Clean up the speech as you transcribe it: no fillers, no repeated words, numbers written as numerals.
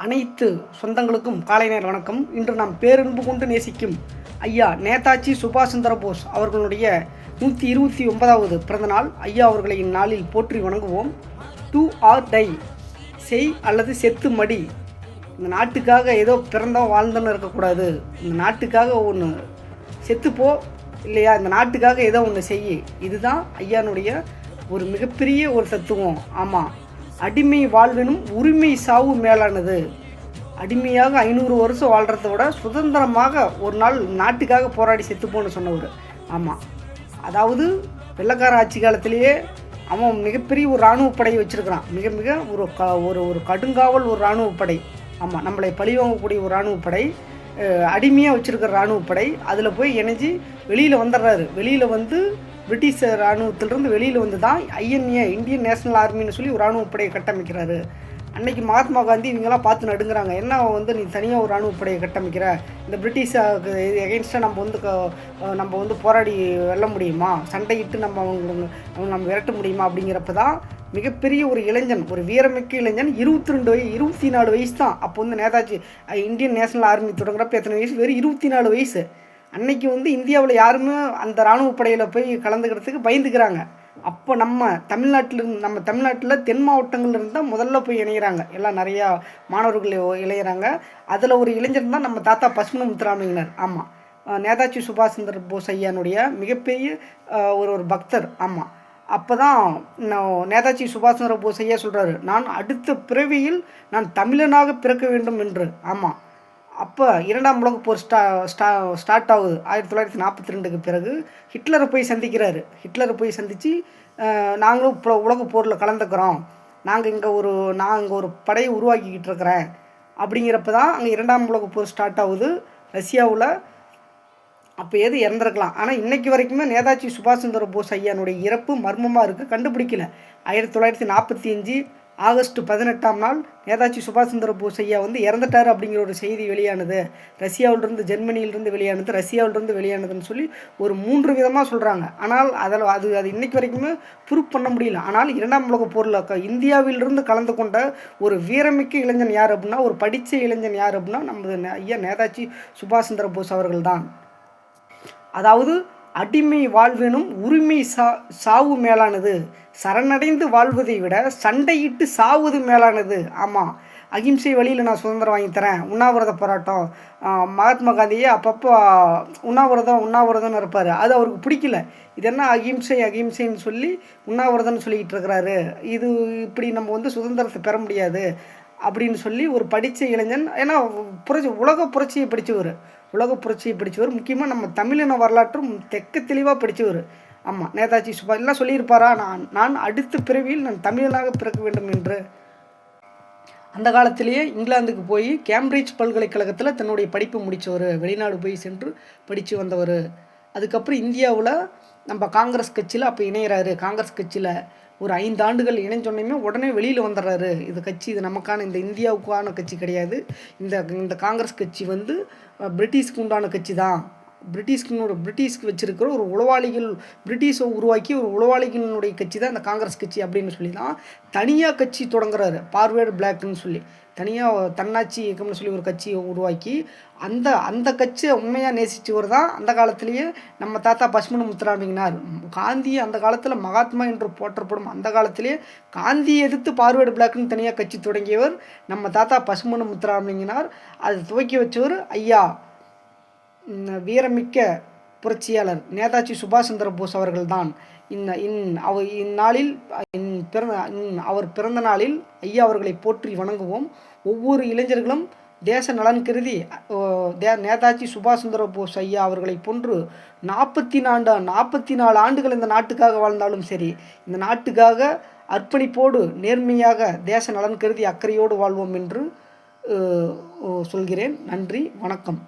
அனைத்து சொந்தங்களுக்கும் காலை நேர வணக்கம். இன்று நாம் பேரன்பு கொண்டு நேசிக்கும் ஐயா நேதாஜி சுபாஷ் சந்திர போஸ் அவர்களுடைய 129வது பிறந்தநாள். ஐயா அவர்களை இந்நாளில் போற்றி வணங்குவோம். டூ ஆர் டை, செய் அல்லது செத்து மடி. இந்த நாட்டுக்காக ஏதோ பிறந்தோம் வாழ்ந்தோன்னு இருக்கக்கூடாது. இந்த நாட்டுக்காக ஒன்று செத்துப்போ இல்லையா, இந்த நாட்டுக்காக ஏதோ ஒன்று செய்ய. இதுதான் ஐயானுடைய ஒரு மிகப்பெரிய ஒரு தத்துவம். ஆமாம், அடிமை வாழ்வினும் உரிமை சாவு மேலானது. அடிமையாக 500 வருஷம் வாழ்கிறத விட சுதந்திரமாக ஒரு நாள் நாட்டுக்காக போராடி செத்துப்போன்னு சொன்னவர். ஆமாம், அதாவது வெள்ளக்கார ஆட்சி காலத்திலேயே அவன் மிகப்பெரிய ஒரு இராணுவ படையை வச்சுருக்கிறான். மிக ஒரு கடுங்காவல் ஒரு இராணுவ படை. ஆமாம், நம்மளை பழிவாங்கக்கூடிய ஒரு இராணுவ படை, அடிமையாக வச்சுருக்கிற இராணுவ படை. அதில் போய் இணைஞ்சி வெளியில் வந்துடுறாரு. வெளியில் வந்து பிரிட்டிஷ் இராணுவத்திலிருந்து வெளியில் வந்து தான் ஐஎன்ஏ, இந்தியன் நேஷனல் ஆர்மின்னு சொல்லி ஒரு இராணுவ படையை கட்டமைக்கிறாரு. அன்றைக்கி மகாத்மா காந்தி இவங்கெல்லாம் பார்த்து நடுங்கிறாங்க. என்ன வந்து நீ தனியாக ஒரு இராணுவ படையை கட்டமைக்கிற, இந்த பிரிட்டிஷ் எகெயின்ஸ்டாக நம்ம வந்து போராடி வெல்ல முடியுமா, சண்டையிட்டு நம்ம விரட்ட முடியுமா அப்படிங்கிறப்ப தான் மிகப்பெரிய ஒரு இளைஞன், ஒரு வீரமிக்க இளைஞன், 24 வயசு தான். அப்போ வந்து நேதாஜி இந்தியன் நேஷனல் ஆர்மி தொடங்குறப்ப எத்தனை வயசு? வெறும் 24 வயசு. அன்னைக்கு வந்து இந்தியாவில் யாருமே அந்த இராணுவ படையில் போய் கலந்துக்கிறதுக்கு பயந்துக்கிறாங்க. அப்போ நம்ம தமிழ்நாட்டில் தென் மாவட்டங்கள்லேருந்து தான் முதல்ல போய் இணைகிறாங்க. எல்லாம் நிறையா மாணவர்கள் இணைகிறாங்க. அதில் ஒரு இளைஞர் தான் நம்ம தாத்தா பசுமன் முத்துராமலிங்கனார். ஆமாம், நேதாஜி சுபாஷ் சந்திர போஸ் ஐயானுடைய மிகப்பெரிய ஒரு பக்தர். ஆமாம், அப்போ தான் நேதாஜி சுபாஷ் சந்திர போஸ் ஐயா சொல்கிறாரு, நான் அடுத்த பிறவியில் நான் தமிழனாக பிறக்க வேண்டும் என்று. ஆமாம், அப்போ 2ஆம் உலகப் போர் ஸ்டார்ட் ஆகுது 1942க்கு பிறகு. ஹிட்லரை போய் சந்திக்கிறாரு. ஹிட்லரை போய் சந்தித்து நாங்களும் இப்போ உலகப் போரில் கலந்துக்கிறோம், நான் இங்கே ஒரு படையை உருவாக்கிக்கிட்டு இருக்கிறேன் அப்படிங்கிறப்ப தான் அங்கே 2ஆம் உலகப் போர் ஸ்டார்ட் ஆகுது ரஷ்யாவில். அப்போ எது இறந்துருக்கலாம். ஆனால் இன்றைக்கி வரைக்குமே நேதாஜி சுபாஷ் சந்திர போஸ் ஐயானுடைய இறப்பு மர்மமாக இருக்குது, கண்டுபிடிக்கல. 1945 ஆகஸ்ட் 18ஆம் நாள் நேதாஜி சுபாஷ் சந்திர போஸ் ஐயா வந்து இறந்துட்டார் அப்படிங்கிற ஒரு செய்தி வெளியானது. ரஷ்யாவிலிருந்து, ஜெர்மனியிலிருந்து வெளியானது, ரஷ்யாவிலிருந்து வெளியானதுன்னு சொல்லி ஒரு 3 விதமாக சொல்கிறாங்க. ஆனால் அது இன்றைக்கு வரைக்குமே ப்ரூவ் பண்ண முடியல. ஆனால் 2ஆம் உலகப் போரில் இந்தியாவிலிருந்து கலந்து கொண்ட ஒரு வீரமிக்க இளைஞன் யார் அப்படின்னா, ஒரு படித்த இளைஞன் யார் அப்படின்னா, நமது ஐயா நேதாஜி சுபாஷ் சந்திர போஸ் அவர்கள் தான். அதாவது அடிமை வாழ்வினும் உரிமை சாவு மேலானது. சரணடைந்து வாழ்வதை விட சண்டையிட்டு சாவது மேலானது. ஆமாம், அகிம்சை வழியில் நான் சுதந்திரம் வாங்கித்தரேன். உண்ணாவிரத போராட்டம். மகாத்மா காந்தியே அப்பப்போ உண்ணாவிரதம்னு இருப்பார். அது அவருக்கு பிடிக்கல. இது என்ன அகிம்சைன்னு சொல்லி உண்ணாவிரதம்னு சொல்லிக்கிட்டு இருக்கிறாரு. இது இப்படி நம்ம வந்து சுதந்திரத்தை பெற முடியாது அப்படின்னு சொல்லி ஒரு படித்த இளைஞன். ஏன்னா உலக புரட்சியை படித்தவர், முக்கியமாக நம்ம தமிழின வரலாற்றும் தெளிவாக படித்தவர். ஆமாம், நேதாஜி சுபாஷ் எல்லாம் சொல்லியிருப்பாரா, நான் அடுத்த பிறவியில் நான் தமிழனாக பிறக்க வேண்டும் என்று. அந்த காலத்திலேயே இங்கிலாந்துக்கு போய் கேம்பிரிட்ஜ் பல்கலைக்கழகத்தில் தன்னுடைய படிப்பு முடித்தவர், வெளிநாடு போய் சென்று படித்து வந்தவர். அதுக்கப்புறம் இந்தியாவில் நம்ம காங்கிரஸ் கட்சியில் அப்போ இணைகிறாரு. காங்கிரஸ் கட்சியில் ஒரு 5 ஆண்டுகள் இணைஞ்சோன்னையுமே உடனே வெளியில் வந்துடுறாரு. இது நமக்கான, இந்த இந்தியாவுக்கான கட்சி கிடையாது. இந்த காங்கிரஸ் கட்சி வந்து பிரிட்டிஷ்க்கு உண்டான கட்சி தான். பிரிட்டிஷ்க்கு வச்சுருக்கிற ஒரு பிரிட்டிஷை உருவாக்கி ஒரு உளவாளிகளினுடைய கட்சி தான் இந்த காங்கிரஸ் கட்சி அப்படின்னு சொல்லி தான் தனியாக கட்சி தொடங்குறாரு. பார்வேர்டு பிளாக்னு சொல்லி தனியாக தன்னாட்சி இயக்கம்னு சொல்லி ஒரு கட்சியை உருவாக்கி அந்த கட்சியை உண்மையாக நேசித்தவர் தான் அந்த காலத்திலேயே நம்ம தாத்தா பசுமன் முத்துராமலிங்கனார். காந்தி அந்த காலத்தில் மகாத்மா என்று போற்றப்படும் அந்த காலத்திலே காந்தியை எதிர்த்து பார்வேர்டு பிளாக்னு தனியாக கட்சி தொடங்கியவர் நம்ம தாத்தா பசுமன் முத்துராமலிங்கனார். அதை துவக்கி வச்சவர் ஐயா வீரமிக்க புரட்சியாளர் நேதாஜி சுபாஷ் சந்திர போஸ் அவர்கள்தான். இந்நாளில் அவர் பிறந்த நாளில் ஐயா அவர்களை போற்றி வணங்குவோம். ஒவ்வொரு இளைஞர்களும் தேச நலன் கருதி நேதாஜி சுபாஷ் சந்திர போஸ் ஐயா அவர்களை போன்று 44 ஆண்டுகள் இந்த நாட்டுக்காக வாழ்ந்தாலும் சரி, இந்த நாட்டுக்காக அர்ப்பணிப்போடு நேர்மையாக தேச நலன் கருதி அக்கறையோடு வாழ்வோம் என்று சொல்கிறேன். நன்றி, வணக்கம்.